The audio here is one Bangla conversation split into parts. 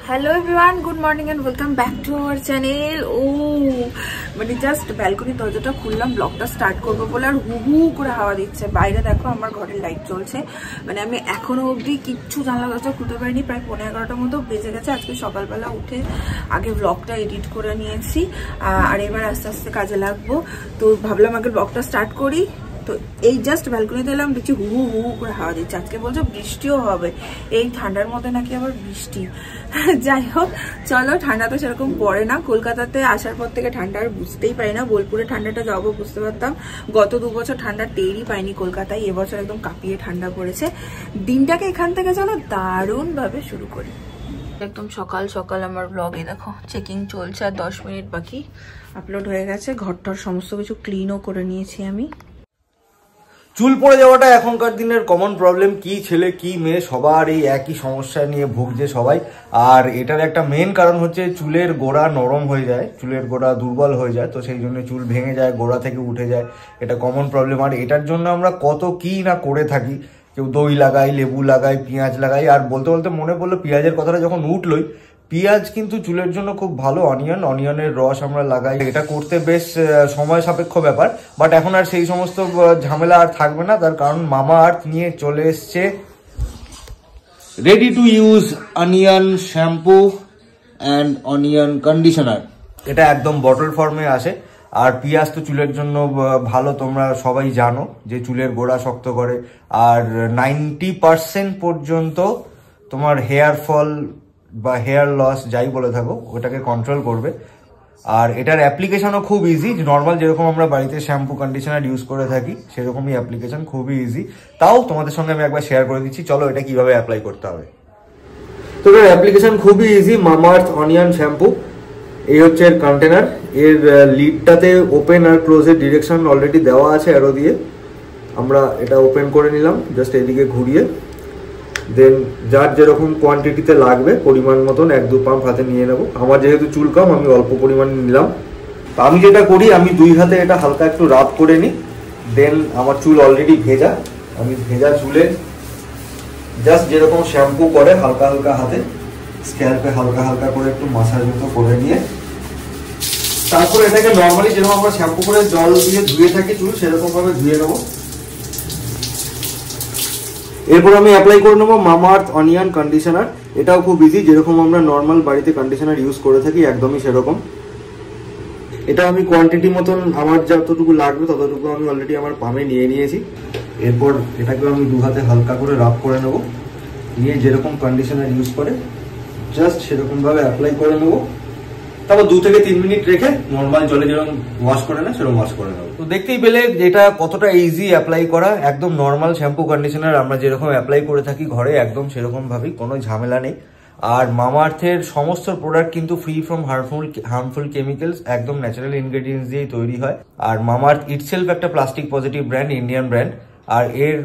Hello everyone, good morning and welcome back to our channel. মানে জাস্ট ব্যালকনির দরজাটা খুললাম ব্লগটা স্টার্ট করবো বলে, আর হু হু করে হাওয়া দিচ্ছে। বাইরে দেখো আমার ঘরের লাইট চলছে, মানে আমি এখনো অবধি কিচ্ছু জানলা দরজা খুলতে পারিনি। প্রায় 11:30 মতো বেজে গেছে। আজকে সকালবেলা উঠে আগে ব্লগটা এডিট করে নিয়েছি, আর এবার আস্তে আস্তে কাজে লাগবো। তো ভাবলাম আগে ব্লগটা স্টার্ট করি। তো এই জাস্ট ব্যালকনিতে এলাম, দেখছি হু হু করে হাওয়া দিচ্ছে। আজকে বলছে বৃষ্টিও হবে, এই ঠান্ডার মধ্যে নাকি আবার বৃষ্টি। যাই হোক, চলো। ঠান্ডা তো সেরকম পড়ে না কলকাতাতে আসার পর থেকে, ঠান্ডা আর বুঝতেই পারি না। বোলপুরে ঠান্ডাটা যাবো বুঝতে পারতাম, গত 2 বছর ঠান্ডা টেরই পাইনি কলকাতায়। এবছর একদম কাঁপিয়ে ঠান্ডা পড়েছে। দিনটাকে এখান থেকে চলো দারুণ ভাবে শুরু করি। একদম সকাল সকাল আমার ব্লগে দেখো চেকিং চলছে, আর 10 মিনিট বাকি আপলোড হয়ে গেছে। ঘরটার সমস্ত কিছু ক্লিনও করে নিয়েছি আমি। চুল পড়ে যাওয়াটা এখনকার দিনের কমন প্রবলেম। কি ছেলে কি মেয়ে সবার এই একই সমস্যা নিয়ে ভুগছে সবাই। আর এটার একটা মেন কারণ হচ্ছে চুলের গোড়া নরম হয়ে যায়, চুলের গোড়া দুর্বল হয়ে যায়, তো সেই জন্য চুল ভেঙে যায়, গোড়া থেকে উঠে যায়। এটা কমন প্রবলেম। আর এটার জন্য আমরা কত কি না করে থাকি। কেউ দই লাগাই, লেবু লাগাই, পেঁয়াজ লাগাই। আর বলতে বলতে মনে পড়লো পেঁয়াজের কথাটা যখন উঠলোই, পেঁয়াজ কিন্তু চুলের জন্য খুব ভালো। অনিয়নের রস আমরা লাগাই, এটা করতে বেশ সময় সাপেক্ষ ব্যাপার। বাট এখন আর সেই সমস্ত ঝামেলা আর থাকবে না। তার কারণ মামা আর্থ নিয়ে চলে এসছে ready to use onion shampoo and onion conditioner. এটা একদম বটল ফর্মে আসে। আর পেঁয়াজ তো চুলের জন্য ভালো, তোমরা সবাই জানো যে চুলের গোড়া শক্ত করে। আর 90% পর্যন্ত তোমার হেয়ার ফল বা হেয়ার লস যাই বলে থাকো ওটাকে কন্ট্রোল করবে। আর এটার অ্যাপ্লিকেশনও খুব ইজি। নর্মাল যেরকম আমরা বাড়িতে শ্যাম্পু কন্ডিশনার ইউজ করে থাকি সেরকমই অ্যাপ্লিকেশন, খুবই ইজি। তাও তোমাদের সঙ্গে আমি একবার শেয়ার করে দিচ্ছি, চলো এটা কিভাবে অ্যাপ্লাই করতে হবে। তো এর অ্যাপ্লিকেশন খুবই ইজি। মামা আর্থ অনিয়ন শ্যাম্পু, এই হচ্ছে এর কন্টেনার। এর লিডটাতে ওপেন আর ক্লোজের ডিরেকশন অলরেডি দেওয়া আছে অ্যারো দিয়ে। আমরা এটা ওপেন করে নিলাম, জাস্ট এদিকে ঘুরিয়ে। দেন যার যেরকম কোয়ান্টিটিতে লাগবে পরিমাণ মতন 1-2 পাম্প হাতে নিয়ে নেব। আমার যেহেতু চুল কম আমি অল্প পরিমাণে নিলাম। তো আমি যেটা করি, আমি 2 হাতে এটা হালকা একটু রাব করে নিই। দেন আমার চুল অলরেডি ভেজা, আমি ভেজা চুলে জাস্ট যেরকম শ্যাম্পু করে হালকা হালকা হাতে স্ক্যাল্পে হালকা হালকা করে একটু মাসাজ মতো করে নিয়ে, তারপর এটাকে নর্মালি যেরকম আমরা শ্যাম্পু করে জল দিয়ে ধুয়ে থাকি চুল, সেরকম ভাবে ধুয়ে নেবো। এরপর আমি অ্যাপ্লাই করে নেবো মামা আর্থ অনিয়ন কন্ডিশনার। এটাও খুব ইজি, যেরকম আমরা নর্মাল বাড়িতে কন্ডিশনার ইউজ করে থাকি একদমই সেরকম। এটা আমি কোয়ান্টিটি মতন আমার যতটুকু লাগবে ততটুকু আমি অলরেডি আমার পামে নিয়ে নিয়েছি। এরপর এটাকে আমি 2 হাতে হালকা করে রাব করে নেবো, নিয়ে যেরকম কন্ডিশনার ইউজ করে জাস্ট সেরকম ভাবে অ্যাপ্লাই করে নেবো। তারপর 2 থেকে 3 মিনিট রেখে নর্মাল জলে যেরকম ওয়াশ করে না সেরকম ওয়াশ করে নেবো। তো দেখতেই পেলে যেটা কতটা ইজি অ্যাপ্লাই করা। একদম নর্মাল শ্যাম্পু কন্ডিশনার আমরা যেরকম অ্যাপ্লাই করে থাকি ঘরে, একদম সেরকম ভাবেই, কোনো ঝামেলা নেই। আর মামা আর্থের সমস্ত প্রোডাক্ট কিন্তু ফ্রি ফ্রম হার্মফুল কেমিক্যালস, একদম ন্যাচারাল ইনগ্রেডিয়েন্টস দিয়েই তৈরি হয়। আর মামা আর্থ ইটসেলফ একটা plastic positive brand, Indian brand. আর এর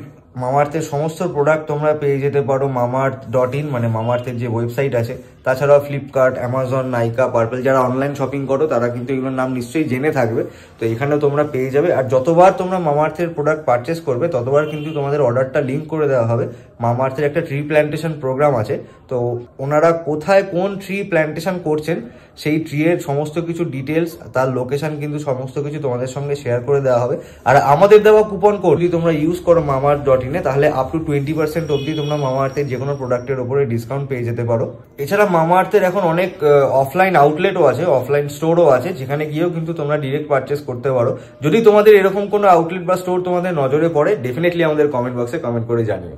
মামা আর্থের সমস্ত প্রোডাক্ট তোমরা পেয়ে যেতে পারো mamaearth.in, মানে মামা আর্থের যে ওয়েবসাইট আছে। তাছাড়াও ফ্লিপকার্ট, অ্যামাজন, নাইকা, পার্পল, যারা অনলাইন শপিং করো তারা কিন্তু এগুলোর নাম নিশ্চয়ই জেনে থাকবে। তো এখানেও তোমরা পেয়ে যাবে। আর যতবার তোমরা মামা আর্থের প্রোডাক্ট পারচেস করবে ততবার কিন্তু তোমাদের অর্ডারটা লিঙ্ক করে দেওয়া হবে। মামা আর্থের একটা ট্রি প্ল্যান্টেশন প্রোগ্রাম আছে, তো ওনারা কোথায় কোন ট্রি প্ল্যান্টেশন করছেন সেই ট্রি এর সমস্ত কিছু ডিটেলস, তার লোকেশন কিন্তু সমস্ত কিছু তোমাদের সঙ্গে শেয়ার করে দেওয়া হবে। আর আমাদের দেওয়া কুপন কোড যদি তোমরা ইউজ করো mamaearth.in এ, তাহলে আপ টু 20% অবধি তোমরা মামা আর্থের যে কোনো প্রোডাক্টের উপরে ডিসকাউন্ট পেয়ে যেতে পারো। এছাড়া মামা আর্থের এখন অনেক অফলাইন আউটলেটও আছে, অফলাইন স্টোরও আছে, যেখানে গিয়েও কিন্তু তোমরা ডিরেক্ট পারচেস করতে পারো। যদি তোমাদের এরকম কোনো আউটলেট বা স্টোর তোমাদের নজরে পড়ে, ডেফিনেটলি আমাদের কমেন্ট বক্সে কমেন্ট করে জানিও।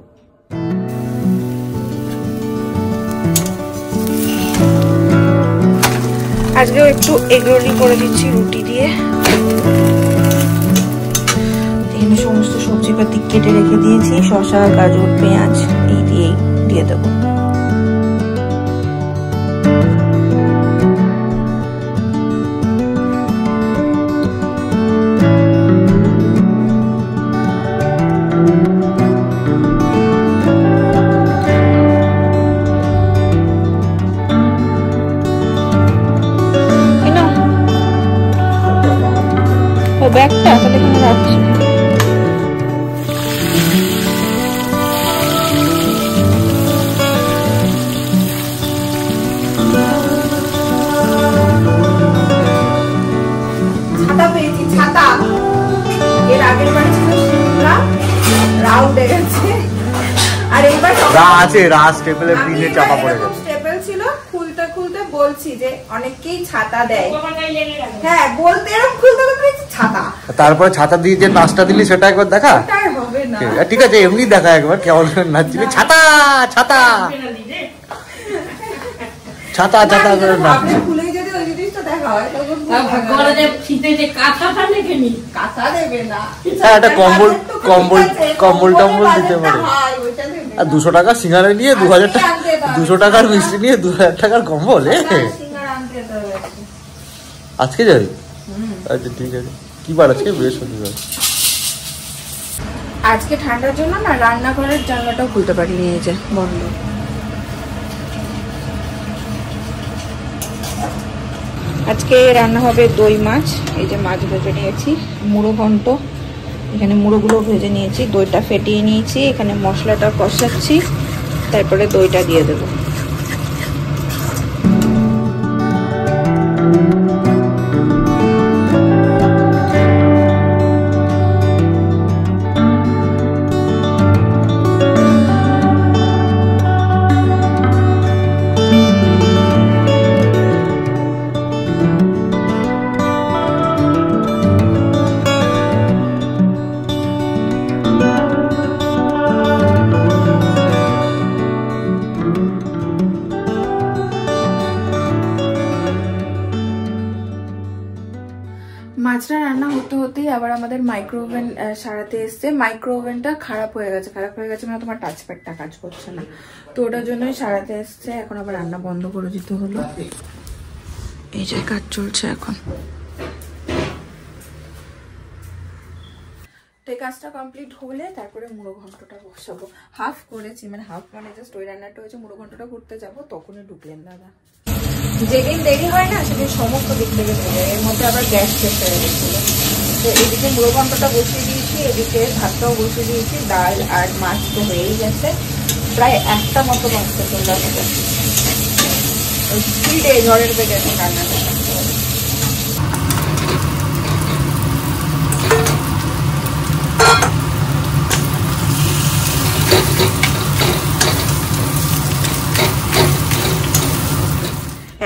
আজকেও একটু এগরোলি করে দিচ্ছি রুটি দিয়ে। এখানে সমস্ত সবজিপাতি কেটে রেখে দিয়েছি, শসা, গাজর, পেঁয়াজ এই দিয়েই দিয়ে দেবো। ব্যাগটা তাহলে এখানে রাখছি। আছে স্টেপেলের পিনে চাপা পড়ে গেছে। স্টেপেল ছিল, খুলতে খুলতে বলছি যে অনেকেই ছাতা দেয়, হ্যাঁ বলতে এরকম খুলতে খুলতে ছাতা, তারপরে ছাতা দিয়ে যে নাচটা দিলি সেটা একবার দেখা। হবে না ঠিক আছে, এমনি দেখা একবার কেমন নাচছিলি, ছাতা ছাতা ছাতা ছাতা করে না। খুলে যদি ওই জিনিসটা দেখা হয় তখন কাঁথা দেবে না, একটা কম্বল কম্বল কম্বল টম্বল দিতে পারে। আর 200 টাকা সিঙ্গারা নিয়ে 2000 টাকা, 200 টাকার মিষ্টি নিয়ে 2000 টাকার কম্বল। আজকে যাবি? আচ্ছা ঠিক আছে। কি বার আজকে? বৃহস্পতিবার। আজকে ঠান্ডার জন্য না রান্নাঘরের জানলাটাও খুলতে পারিনি, এই যে বন্ধ। আজকে রান্না হবে দই মাছ, এই যে মাছ ভেজে নিয়েছি, মুড়ো ঘন্ট, এখানে মুড়োগুলো ভেজে নিয়েছি, দইটা ফেটিয়ে নিয়েছি, এখানে মশলাটা কষাচ্ছি, তারপরে দইটা দিয়ে দেবো। মাছটা রান্না হতে হতেই আবার আমাদের মাইক্রোওভেন সারাতে এসছে। মাইক্রোওভেনটা খারাপ হয়ে গেছে মানে তোমার টাচপ্যাডটা কাজ করছে না, তো ওটার জন্যই সারাতে এসছে। এখন আবার রান্না বন্ধ করে দিতে হলো, এই যে কাজ চলছে এখন। তো কাজটা কমপ্লিট হলে তারপরে মুড়ো ঘন্টটা বসাবো। হাফ করেছি, মানে হাফ মানে জাস্ট ওই রান্নাটা হয়েছে, মুড়ো ঘন্টটা করতে যাবো তখনই ঢুকলেন দাদা। যেদিন দেরি হয় না সেদিন সমস্ত দিক থেকে চলে, এর মধ্যে আবার গ্যাস শেষ হয়ে গেছিল। তো এদিকে মুড়ো ঘন্টটা বসিয়ে দিয়েছি, এদিকে ভাতটাও বসিয়ে দিয়েছি, ডাল আর মাছ তো হয়েই গেছে, প্রায় একটা মতো মাছ চলে আসবে। ওই স্পিডে ঝড়ের বেগে এখন রান্নাটা করতে হবে।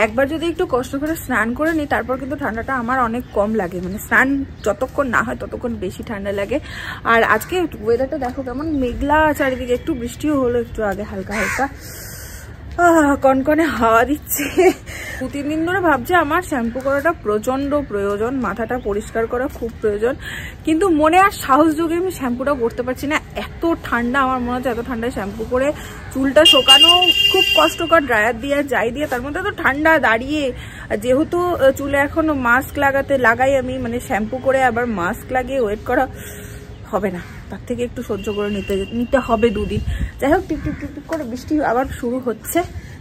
একবার যদি একটু কষ্ট করে স্নান করে নিই তারপর কিন্তু ঠান্ডাটা আমার অনেক কম লাগে, মানে স্নান যতক্ষণ না হয় ততক্ষণ বেশি ঠান্ডা লাগে। আর আজকে ওয়েদারটা দেখো কেমন মেঘলা, চারিদিকে একটু বৃষ্টিও হলো একটু আগে হালকা হালকা, কনকনে হাওয়া দিচ্ছে। 2-3 দিন ধরে ভাবছি আমার শ্যাম্পু করাটা প্রচন্ড প্রয়োজন, মাথাটা পরিষ্কার করা খুব প্রয়োজন, কিন্তু মনে আর সাহস যোগে আমি শ্যাম্পুটা করতে পারছি না। এত ঠান্ডা, আমার মনে হচ্ছে এত ঠান্ডায় শ্যাম্পু করে চুলটা শোকানো খুব কষ্টকর, ড্রায়ার দিয়ে আর যাই দিয়ে, তার মধ্যে তো ঠান্ডা দাঁড়িয়ে, যেহেতু চুলে এখন মাস্ক লাগাই আমি, মানে শ্যাম্পু করে আবার মাস্ক লাগিয়ে ওয়েট করা হবে না, তার থেকে একটু সহ্য করে নিতে হবে 2 দিন। যাই হোক, টিপ টিপ টিপ টিপ করে বৃষ্টি আবার শুরু হচ্ছে,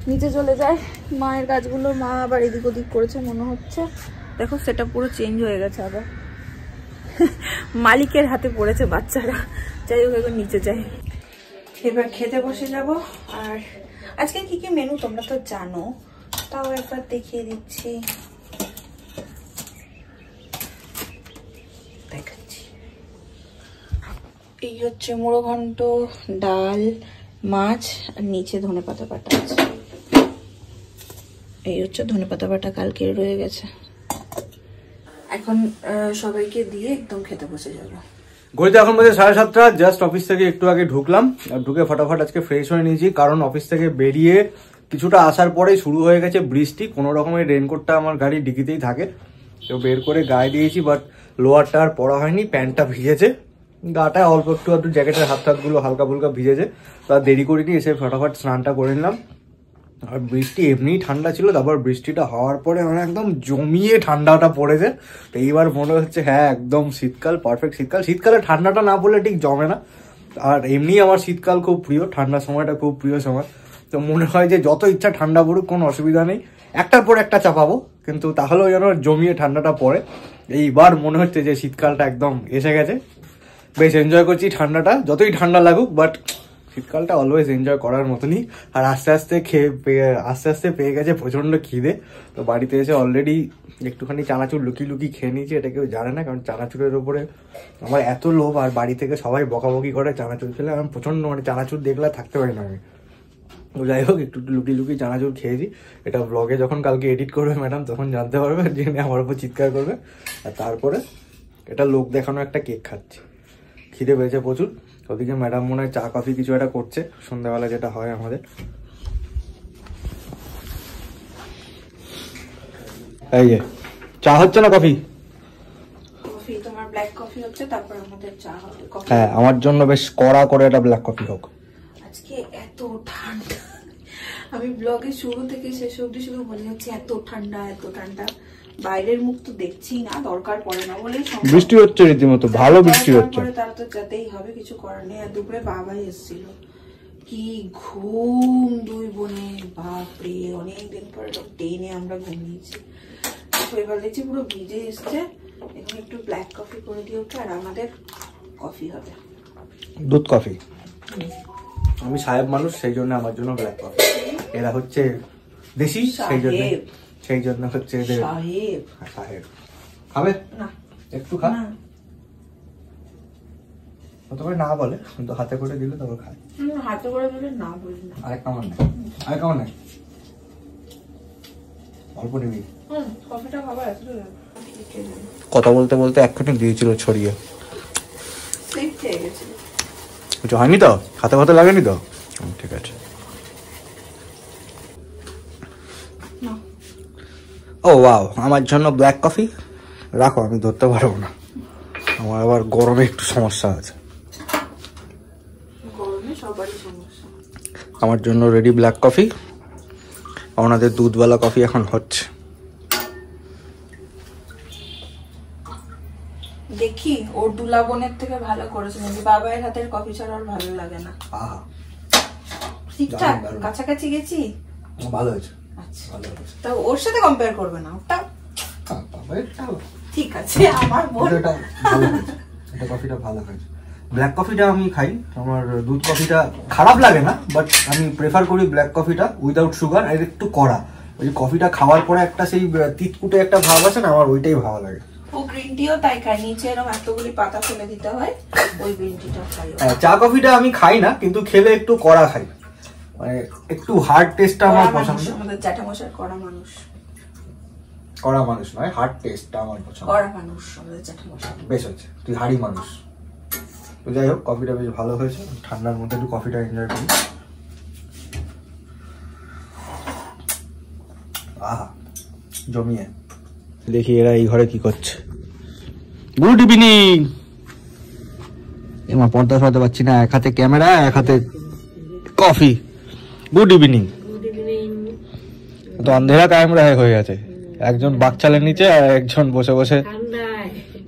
নিচে চলে যায়। মায়ের গাছগুলো মা আবার এদিক ওদিক করেছে মনে হচ্ছে, দেখো সেটা পুরো চেঞ্জ হয়ে গেছে, আবার মালিকের হাতে পড়েছে বাচ্চারা। যাই হোক, এবার নিচে যাই, এবার খেতে বসে যাব। আর আজকে কি কি মেনু তোমরা তো জানো, তাও একবার দেখিয়ে দিচ্ছি। এই হচ্ছে মুড়ো ঘন্ট, ডাল, মাছ, আর নিচে ধনেপাতা বাটা আছে। এই হচ্ছে ধনেপাতা বাটা কালকে রয়ে গেছে। এখন সবাইকে দিয়ে একদম খেতে বসে যাবো। ঘড়িতে এখন বাজে 7:30, জাস্ট অফিস থেকে একটু আগে ঢুকলাম, আর ঢুকে ফটাফট আজকে ফ্রেশ হয়ে নিয়েছি, কারণ অফিস থেকে বেরিয়ে কিছুটা আসার পরেই শুরু হয়ে গেছে বৃষ্টি। কোনো রকমের রেনকোটটা আমার গাড়ির ডিকিতেই থাকে, তো বের করে গায়ে দিয়েছি, বাট লোয়ারটা আর পরা হয়নি, প্যান্টটা ভিজেছে, গাটা অল্প একটু জ্যাকেটের হাতগুলো হালকা ফুলকা ভিজেছে, তা দেরি করিনি, এসে ফটাফট স্নানটা করে নিলাম। আর বৃষ্টি এমনিই ঠান্ডা ছিল, তারপর বৃষ্টিটা হওয়ার পরে মানে একদম জমিয়ে ঠান্ডাটা পড়েছে। তো এইবার মনে হচ্ছে হ্যাঁ একদম শীতকাল, পারফেক্ট শীতকাল। শীতকালে ঠান্ডাটা না পড়লে ঠিক জমে না, আর এমনি আমার শীতকাল খুব প্রিয়, ঠান্ডার সময়টা খুব প্রিয় সময়। তো মনে হয় যে যত ইচ্ছা ঠান্ডা পড়ুক, কোনো অসুবিধা নেই, একটার পর একটা চাপাবো, কিন্তু তাহলেও যেন জমিয়ে ঠান্ডাটা পড়ে। এইবার মনে হচ্ছে যে শীতকালটা একদম এসে গেছে, বেশ এনজয় করছি ঠান্ডাটা, যতই ঠান্ডা লাগুক, বাট শীতকালটা অলওয়েজ এনজয় করার মতনই। আর আস্তে আস্তে পেয়ে গেছে প্রচন্ড খিদে। তো বাড়িতে এসে অলরেডি একটুখানি চানাচুর লুকিয়ে খেয়ে নিয়েছি, এটা কেউ জানে না, কারণ চানাচুরের উপরে আমার এত লোভ। আর বাড়ি থেকে সবাই বকাবকি করে চানাচুর খেলে, আমি প্রচন্ড মানে চানাচুর দেখলে থাকতে পারি না আমি। যাই হোক, একটু লুকিয়ে লুকিয়ে চানাচুর খেয়েছি। এটা ব্লগে যখন কালকে এডিট করবে ম্যাডাম তখন জানতে পারবে, জেনে আমার উপর চিৎকার করবে। আর তারপরে এটা লোক দেখানো একটা কেক খাচ্ছি, খিদে পেয়েছে প্রচুর। ওদিকে ম্যাডাম মনে হয় চা কফি কিছু একটা করছে, সন্ধ্যাবেলা যেটা হয় আমাদের। এই যে চা হচ্ছে না কফি? কফি তোমার ব্ল্যাক কফি হচ্ছে, তারপর আমাদের চা হবে। হ্যাঁ, আমার জন্য বেশ কড়া করে একটা ব্ল্যাক কফি হোক। আজকে এত ঠান্ডা, আমি ব্লগের শুরু থেকে শেষ অবধি শুধু মনে হচ্ছে এত ঠান্ডা এত ঠান্ডা। বাইরের মুখ তো দেখছি না, দরকার পড়ে না বলেই। বৃষ্টি হচ্ছে রীতিমতো, ভালো বৃষ্টি হচ্ছে। তারা তো যেতেই হবে, কিছু করার নেই। আর দুপুরে বাবাই এসেছিল, কি ঘুম দুই বোনে, বাপরে অনেকদিন পরে টেনে আমরা ঘুমিয়েছি। এবার দেখছি পুরো ভিজে এসছে। এখন একটু ব্ল্যাক কফি করে দিয়ে ওঠে, আর আমাদের কফি হবে, দুধ কফি। আমি সাহেব মানুষ, সেই জন্য আমার জন্য ব্ল্যাক কফি। এরা হচ্ছে দেশি, সেই জন্য হচ্ছে সাহেব। খাবে না? একটু খা। তবে না বলে, কিন্তু হাতে করে দিলে তবে খায়। হাতে করে দিলে না বলি না। আরেক কামড় নেই, আরেক কামড় নেই, অল্প নিবি। কফিটা খাবার কথা বলতে বলতে এক্ষুনি দিয়েছিল ছড়িয়ে। কিছু হয়নি তো? হাতে হাতে লাগেনি তো? ঠিক আছে। ও ওয়াও, আমার জন্য ব্ল্যাক কফি রাখো, আমি ধরতে পারবো না, আমার আবার গরমে একটু সমস্যা আছে। আমার জন্য রেডি ব্ল্যাক কফি। ওনাদের দুধওয়ালা কফি এখন হচ্ছে। দেখি ওর দুলা বোনের থেকে ভালো করেছে নাকি। বাবার হাতের কফি ছাড়া আর ভালো লাগে না। ঠিকঠাক কাছাকাছি গেছি, ভালো হয়েছে। আচ্ছা তা ওর সাথে কম্পেয়ার করবে না, ওটা ঠিক আছে। আমার এটা কফিটা ভালো হয়েছে। ব্ল্যাক কফিটা আমি খাই, আমার দুধ কফিটা খারাপ লাগে না, বাট আমি প্রেফার করি ব্ল্যাক কফিটা উইদাউট সুগার। আর একটু কড়া, ওই কফিটা খাওয়ার পরে একটা সেই তিতকুটে একটা ভাব আছে না, আমার ওইটাই ভালো লাগে। ও গ্রিন টিও তাই খাই, নিচে এরকম এতগুলি পাতা ফেলে দিতে হয়, ওই গ্রিন টিটা খাই। হ্যাঁ, চা কফিটা আমি খাই না, কিন্তু খেলে একটু কড়া খাই, মানে একটু হার্ড টেস্টটা আমার পছন্দ। আমাদের জ্যাঠামশাই কড়া মানুষ। কড়া মানুষ নয়, হার্ড টেস্টটা আমার পছন্দ। কড়া মানুষ আমাদের জ্যাঠামশাই। বেশ হচ্ছে, তুই হাড়ি মানুষ। তো যাই হোক, কফিটা বেশ ভালো হয়েছে। ঠান্ডার মধ্যে একটু কফিটা এনজয় করি। আহা, জমিয়ে। দেখি এরা এই ঘরে কি করছে। Good evening. এমা পর্দা সরাতে পারছি না, এক হাতে ক্যামেরা এক হাতে কফি। Good evening. তো অন্ধেরা কায়েম রায় হয়ে গেছে, একজন বাচ্চালের নিচে আর একজন বসে বসে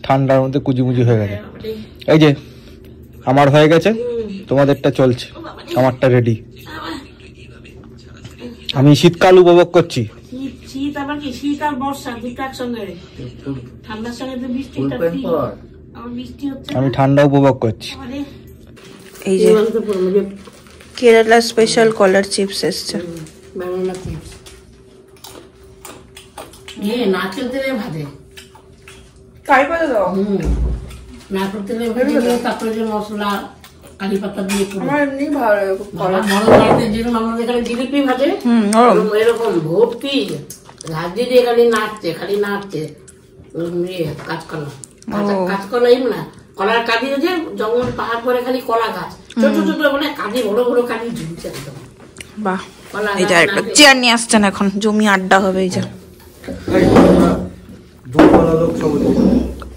ঠান্ডার মধ্যে কুজিমুজি হয়ে গেছে। এই যে আমার হয়ে গেছে, তোমাদেরটা চলছে, আমারটা রেডি। আমি শীতকাল উপভোগ করছি। শীত আবার কি, শীত আর বর্ষা দুটো একসঙ্গে, ঠান্ডার সঙ্গে তো বৃষ্টিটা, বৃষ্টি হচ্ছে। আমি ঠান্ডা উপভোগ করছি। এই যে কেরালা স্পেশাল কলার চিপস এসছে। ব্যানানা চিপস নারকেল তেলে ভাজে, তাই বলে দাও। নারকেল তেলে ভেজে তারপরে যে মশলা কারি পাতা দিয়ে আমার এমনি ভালো লাগে খুব। যেরকম আমাদের এখানে জিলিপি ভাজে এরকম ভর্তি রাজি দিয়ে খালি নাড়ছে কাঁচকলা। কাঁচকলাই না, কলার কাঁদি যে জঙ্গল পাহাড় পরে খালি কলা গাছ, ছোট ছোট মানে কাঁদি, বড় বড় কাঁদি ঝুলছে একদম। বাহ, এই যে একটা চেয়ার নিয়ে আসছেন, এখন জমি আড্ডা হবে। এই যে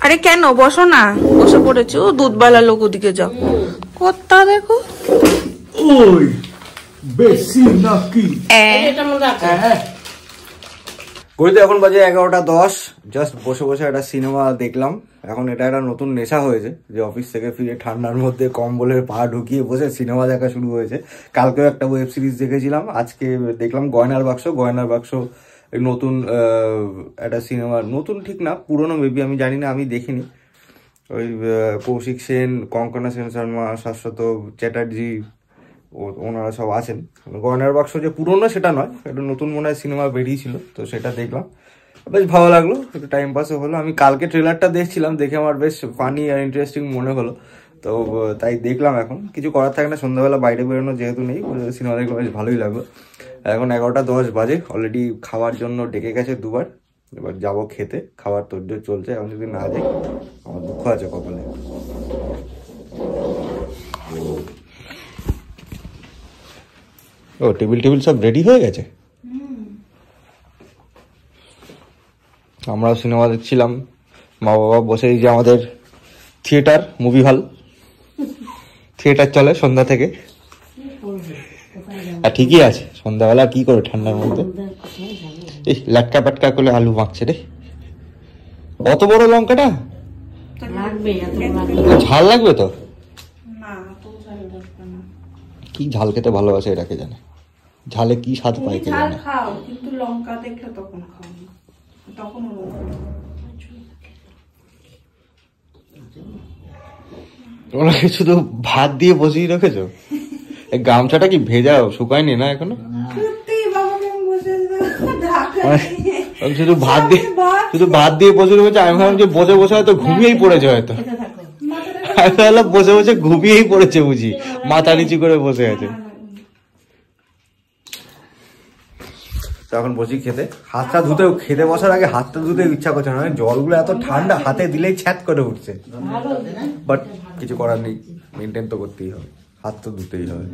আরে কেন বসো না, বসে পড়েছো। দুধবালা লোক ওদিকে যাও, কত্তা দেখো। ওই বেশি নাকি ঘড়িতে এখন বাজে 11:10। জাস্ট বসে বসে একটা সিনেমা দেখলাম। এখন এটা একটা নতুন নেশা হয়েছে যে অফিস থেকে ফিরে ঠান্ডার মধ্যে কম্বলের পা ঢুকিয়ে বসে সিনেমা দেখা শুরু হয়েছে। কালকেও একটা ওয়েব সিরিজ দেখেছিলাম, আজকে দেখলাম গয়নার বাক্স। গয়নার বাক্স নতুন একটা সিনেমা, নতুন ঠিক না, পুরনো মেবি, আমি জানি না, আমি দেখিনি। ওই কৌশিক সেন, কঙ্কনা সেন শর্মা, শাশ্বত চ্যাটার্জি, ওনারা সব আছেন। গয়নার বাক্স যে পুরনো সেটা নয়, একটা নতুন মনে হয় সিনেমা বেরিয়েছিল, তো সেটা দেখলাম, বেশ ভালো লাগলো, একটু টাইম পাসও হলো। আমি কালকে ট্রেলারটা দেখছিলাম, দেখে আমার বেশ ফানি আর ইন্টারেস্টিং মনে হলো। তো তাই দেখলাম, এখন কিছু করার থাকে না, সন্ধ্যাবেলা বাইরে বেরোনো যেহেতু নেই, সিনেমা দেখে বেশ ভালোই লাগলো। এখন 11টা 10 বাজে, অলরেডি খাওয়ার জন্য ডেকে গেছে দুবার, এবার যাবো খেতে, খাওয়ার তোড়জোড় চলছে। এখন যদি না যাই আমার দুঃখ আছে কপালে। ও টেবিল সব রেডি হয়ে গেছে। আমরাও সিনেমা দেখছিলাম, মা বাবা বসে, এই যে আমাদের থিয়েটার, মুভি হল, থিয়েটার চলে সন্ধ্যা থেকে। আর ঠিকই আছে, সন্ধ্যাবেলা কি করে ঠান্ডার মধ্যে এই লাটকা পাটকা করে আলু মাখছে রে। অত বড় লঙ্কাটা ঝাল লাগবে তো? কি ঝাল খেতে ভালোবাসে এটাকে জানে, ঝালে কি স্বাদ পায় কে জানে। কিন্তু লঙ্কা দেখলে তখন খাও না, তখন ওনাকে শুধু ভাত দিয়ে বসিয়ে রেখেছো? এই গামছাটা কি ভেজা শুকায়নি না এখনো? শুধু ভাত দিয়ে বসে রয়েছে। আমি ভাবলাম যে বসে বসে হয়তো ঘুমিয়েই পড়েছে, হয়তো আমি ভাবলাম বসে বসে ঘুমিয়েই পড়েছে বুঝি, মাথা নিচু করে বসে আছে। এখন বসি খেতে, হাতটা ধুতে, খেতে বসার আগে হাতটা ধুতে ইচ্ছা করছে না, জলগুলো এত ঠান্ডা, হাতে দিলেই ছ্যাত করে উঠছে। বাট কিছু করার নেই, মেনটেন তো করতেই হবে, হাত তো ধুতেই হবে।